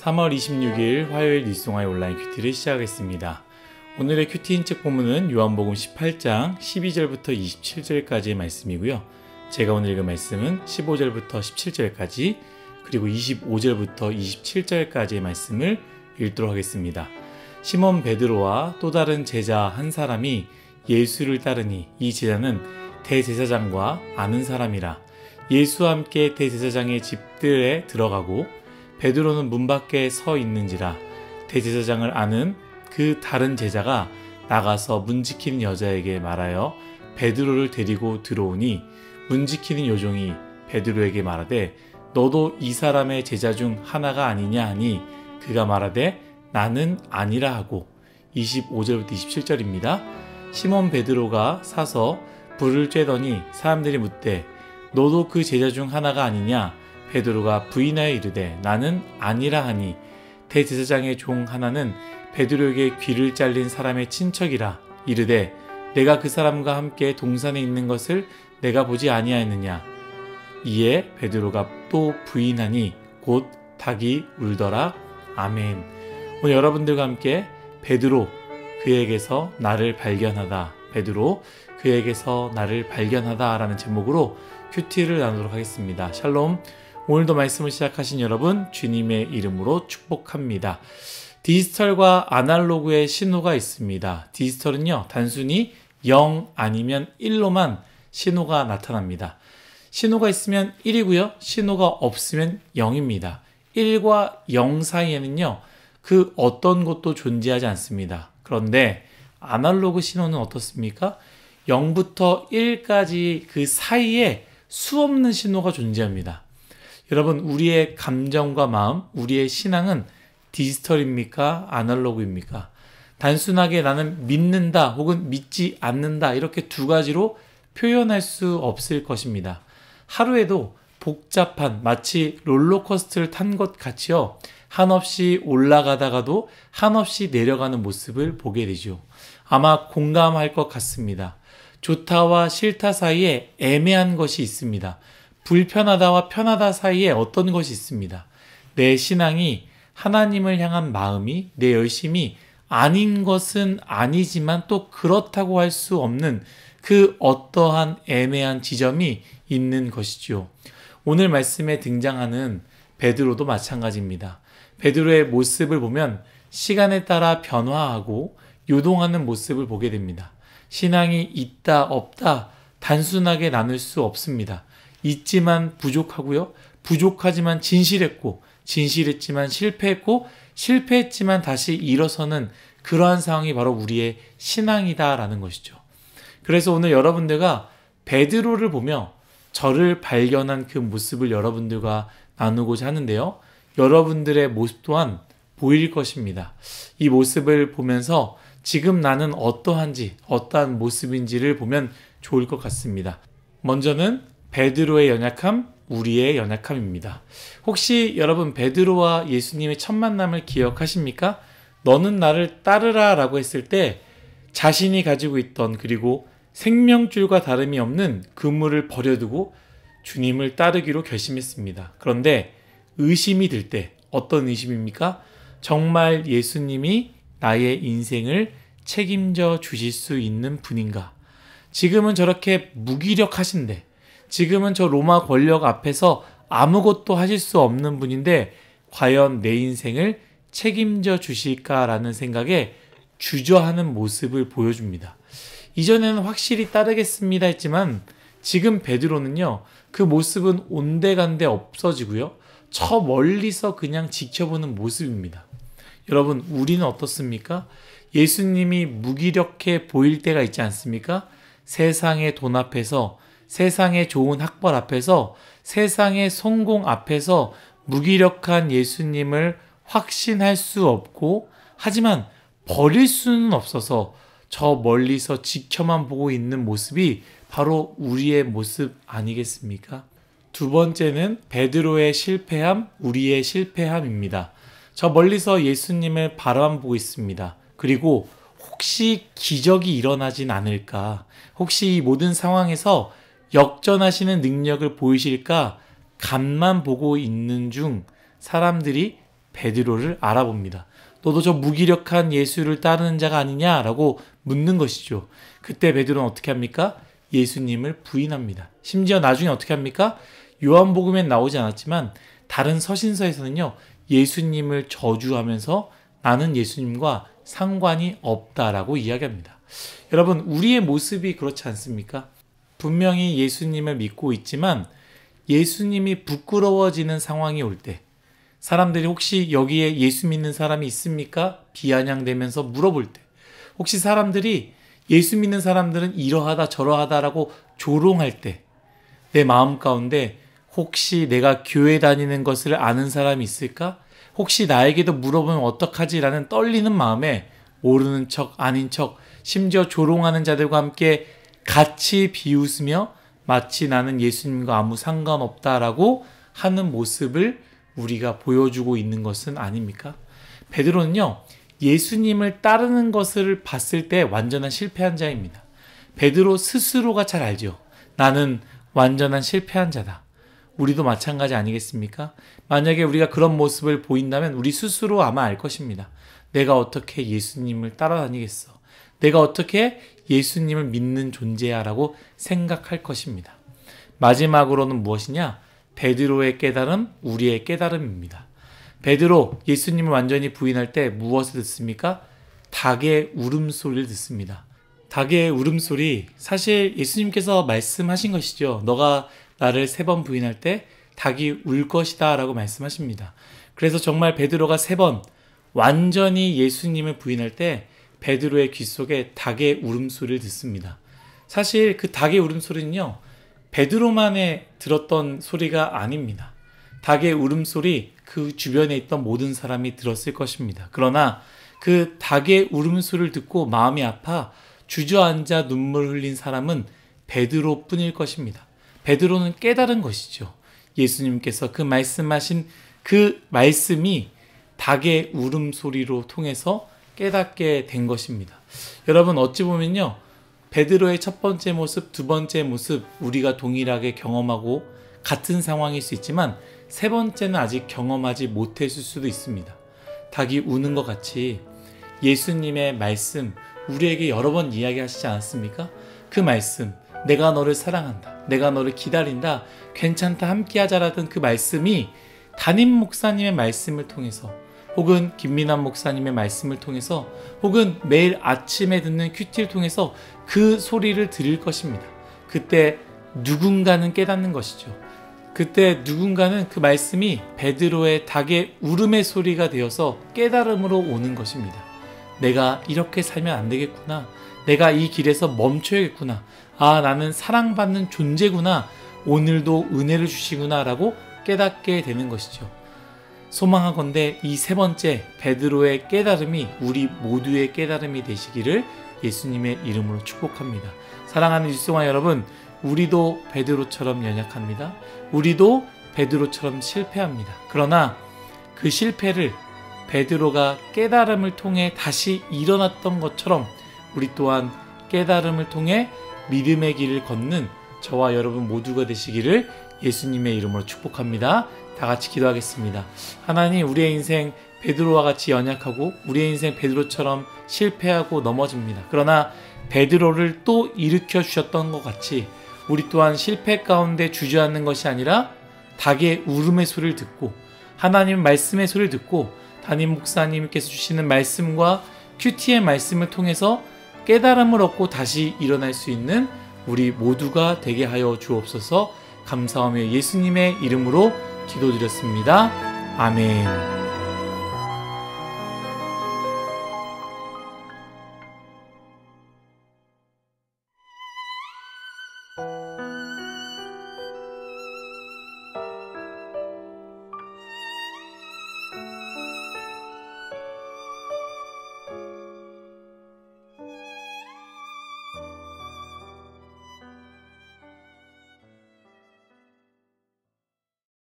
3월 26일 화요일 뉴스송화의 온라인 큐티를 시작하겠습니다. 오늘의 큐티 인책 본문은 요한복음 18장 12절부터 27절까지의 말씀이고요. 제가 오늘 읽은 말씀은 15절부터 17절까지 그리고 25절부터 27절까지의 말씀을 읽도록 하겠습니다. 시몬 베드로와 또 다른 제자 한 사람이 예수를 따르니 이 제자는 대제사장과 아는 사람이라. 예수와 함께 대제사장의 집들에 들어가고 베드로는 문 밖에 서 있는지라. 대제사장을 아는 그 다른 제자가 나가서 문 지키는 여자에게 말하여 베드로를 데리고 들어오니 문 지키는 요종이 베드로에게 말하되 너도 이 사람의 제자 중 하나가 아니냐 하니 그가 말하되 나는 아니라 하고. 25절부터 27절입니다. 시몬 베드로가 사서 불을 쬐더니 사람들이 묻되 너도 그 제자 중 하나가 아니냐. 베드로가 부인하여 이르되 나는 아니라 하니 대제사장의 종 하나는 베드로에게 귀를 잘린 사람의 친척이라. 이르되 내가 그 사람과 함께 동산에 있는 것을 내가 보지 아니하였느냐. 이에 베드로가 또 부인하니 곧 닭이 울더라. 아멘. 오늘 여러분들과 함께 베드로 그에게서 나를 발견하다, 베드로 그에게서 나를 발견하다 라는 제목으로 큐티를 나누도록 하겠습니다. 샬롬. 오늘도 말씀을 시작하신 여러분 주님의 이름으로 축복합니다. 디지털과 아날로그의 신호가 있습니다. 디지털은요 단순히 0 아니면 1로만 신호가 나타납니다. 신호가 있으면 1이고요. 신호가 없으면 0입니다. 1과 0 사이에는요 그 어떤 것도 존재하지 않습니다. 그런데 아날로그 신호는 어떻습니까? 0부터 1까지 그 사이에 수없는 신호가 존재합니다. 여러분, 우리의 감정과 마음, 우리의 신앙은 디지털입니까? 아날로그입니까? 단순하게 나는 믿는다 혹은 믿지 않는다 이렇게 두 가지로 표현할 수 없을 것입니다. 하루에도 복잡한 마치 롤러코스터를 탄 것 같이요. 한없이 올라가다가도 한없이 내려가는 모습을 보게 되죠. 아마 공감할 것 같습니다. 좋다와 싫다 사이에 애매한 것이 있습니다. 불편하다와 편하다 사이에 어떤 것이 있습니다. 내 신앙이 하나님을 향한 마음이 내 열심이 아닌 것은 아니지만 또 그렇다고 할 수 없는 그 어떠한 애매한 지점이 있는 것이죠. 오늘 말씀에 등장하는 베드로도 마찬가지입니다. 베드로의 모습을 보면 시간에 따라 변화하고 요동하는 모습을 보게 됩니다. 신앙이 있다 없다 단순하게 나눌 수 없습니다. 있지만 부족하고요. 부족하지만 진실했고 진실했지만 실패했고 실패했지만 다시 일어서는 그러한 상황이 바로 우리의 신앙이다라는 것이죠. 그래서 오늘 여러분들과 베드로를 보며 저를 발견한 그 모습을 여러분들과 나누고자 하는데요. 여러분들의 모습 또한 보일 것입니다. 이 모습을 보면서 지금 나는 어떠한지 어떠한 모습인지를 보면 좋을 것 같습니다. 먼저는 베드로의 연약함, 우리의 연약함입니다. 혹시 여러분 베드로와 예수님의 첫 만남을 기억하십니까? 너는 나를 따르라 라고 했을 때 자신이 가지고 있던 그리고 생명줄과 다름이 없는 그물을 버려두고 주님을 따르기로 결심했습니다. 그런데 의심이 들 때 어떤 의심입니까? 정말 예수님이 나의 인생을 책임져 주실 수 있는 분인가? 지금은 저렇게 무기력하신데 지금은 저 로마 권력 앞에서 아무것도 하실 수 없는 분인데 과연 내 인생을 책임져 주실까라는 생각에 주저하는 모습을 보여줍니다. 이전에는 확실히 따르겠습니다 했지만 지금 베드로는요 그 모습은 온데간데 없어지고요 저 멀리서 그냥 지켜보는 모습입니다. 여러분 우리는 어떻습니까? 예수님이 무기력해 보일 때가 있지 않습니까? 세상의 돈 앞에서 세상의 좋은 학벌 앞에서 세상의 성공 앞에서 무기력한 예수님을 확신할 수 없고 하지만 버릴 수는 없어서 저 멀리서 지켜만 보고 있는 모습이 바로 우리의 모습 아니겠습니까? 두 번째는 베드로의 실패함, 우리의 실패함입니다. 저 멀리서 예수님을 바라보고 있습니다. 그리고 혹시 기적이 일어나진 않을까? 혹시 이 모든 상황에서 역전하시는 능력을 보이실까? 간만 보고 있는 중 사람들이 베드로를 알아봅니다. 너도 저 무기력한 예수를 따르는 자가 아니냐라고 묻는 것이죠. 그때 베드로는 어떻게 합니까? 예수님을 부인합니다. 심지어 나중에 어떻게 합니까? 요한복음엔 나오지 않았지만 다른 서신서에서는요, 예수님을 저주하면서 나는 예수님과 상관이 없다라고 이야기합니다. 여러분, 우리의 모습이 그렇지 않습니까? 분명히 예수님을 믿고 있지만 예수님이 부끄러워지는 상황이 올 때, 사람들이 혹시 여기에 예수 믿는 사람이 있습니까? 비아냥대면서 물어볼 때, 혹시 사람들이 예수 믿는 사람들은 이러하다 저러하다라고 조롱할 때, 내 마음 가운데 혹시 내가 교회 다니는 것을 아는 사람이 있을까? 혹시 나에게도 물어보면 어떡하지라는 떨리는 마음에 모르는 척 아닌 척 심지어 조롱하는 자들과 함께 같이 비웃으며 마치 나는 예수님과 아무 상관없다라고 하는 모습을 우리가 보여주고 있는 것은 아닙니까? 베드로는요, 예수님을 따르는 것을 봤을 때 완전한 실패한 자입니다. 베드로 스스로가 잘 알죠. 나는 완전한 실패한 자다. 우리도 마찬가지 아니겠습니까? 만약에 우리가 그런 모습을 보인다면 우리 스스로 아마 알 것입니다. 내가 어떻게 예수님을 따라다니겠어? 내가 어떻게 예수님을 믿는 존재야? 라고 생각할 것입니다. 마지막으로는 무엇이냐? 베드로의 깨달음, 우리의 깨달음입니다. 베드로, 예수님을 완전히 부인할 때 무엇을 듣습니까? 닭의 울음소리를 듣습니다. 닭의 울음소리, 사실 예수님께서 말씀하신 것이죠. 너가 나를 3번 부인할 때 닭이 울 것이다 라고 말씀하십니다. 그래서 정말 베드로가 3번 완전히 예수님을 부인할 때 베드로의 귀 속에 닭의 울음소리를 듣습니다. 사실 그 닭의 울음소리는요, 베드로만의 들었던 소리가 아닙니다. 닭의 울음소리, 그 주변에 있던 모든 사람이 들었을 것입니다. 그러나 그 닭의 울음소리를 듣고 마음이 아파 주저앉아 눈물 흘린 사람은 베드로뿐일 것입니다. 베드로는 깨달은 것이죠. 예수님께서 그 말씀하신 그 말씀이 닭의 울음소리로 통해서 깨닫게 된 것입니다. 여러분, 어찌 보면요, 베드로의 첫 번째 모습, 두 번째 모습 우리가 동일하게 경험하고 같은 상황일 수 있지만 세 번째는 아직 경험하지 못했을 수도 있습니다. 닭이 우는 것 같이 예수님의 말씀 우리에게 여러 번 이야기하시지 않았습니까? 그 말씀, 내가 너를 사랑한다, 내가 너를 기다린다, 괜찮다, 함께하자라던 그 말씀이 담임 목사님의 말씀을 통해서, 혹은 김민환 목사님의 말씀을 통해서, 혹은 매일 아침에 듣는 큐티를 통해서 그 소리를 들을 것입니다. 그때 누군가는 깨닫는 것이죠. 그때 누군가는 그 말씀이 베드로의 닭의 울음의 소리가 되어서 깨달음으로 오는 것입니다. 내가 이렇게 살면 안 되겠구나. 내가 이 길에서 멈춰야겠구나. 아, 나는 사랑받는 존재구나. 오늘도 은혜를 주시구나 라고 깨닫게 되는 것이죠. 소망하건대 이 세 번째 베드로의 깨달음이 우리 모두의 깨달음이 되시기를 예수님의 이름으로 축복합니다. 사랑하는 일송아 여러분, 우리도 베드로처럼 연약합니다. 우리도 베드로처럼 실패합니다. 그러나 그 실패를 베드로가 깨달음을 통해 다시 일어났던 것처럼 우리 또한 깨달음을 통해 믿음의 길을 걷는 저와 여러분 모두가 되시기를 예수님의 이름으로 축복합니다. 다 같이 기도하겠습니다. 하나님, 우리의 인생 베드로와 같이 연약하고 우리의 인생 베드로처럼 실패하고 넘어집니다. 그러나 베드로를 또 일으켜 주셨던 것 같이 우리 또한 실패 가운데 주저앉는 것이 아니라 닭의 울음의 소리를 듣고 하나님 말씀의 소리를 듣고 담임 목사님께서 주시는 말씀과 큐티의 말씀을 통해서 깨달음을 얻고 다시 일어날 수 있는 우리 모두가 되게 하여 주옵소서. 감사하며 예수님의 이름으로 기도드렸습니다. 아멘.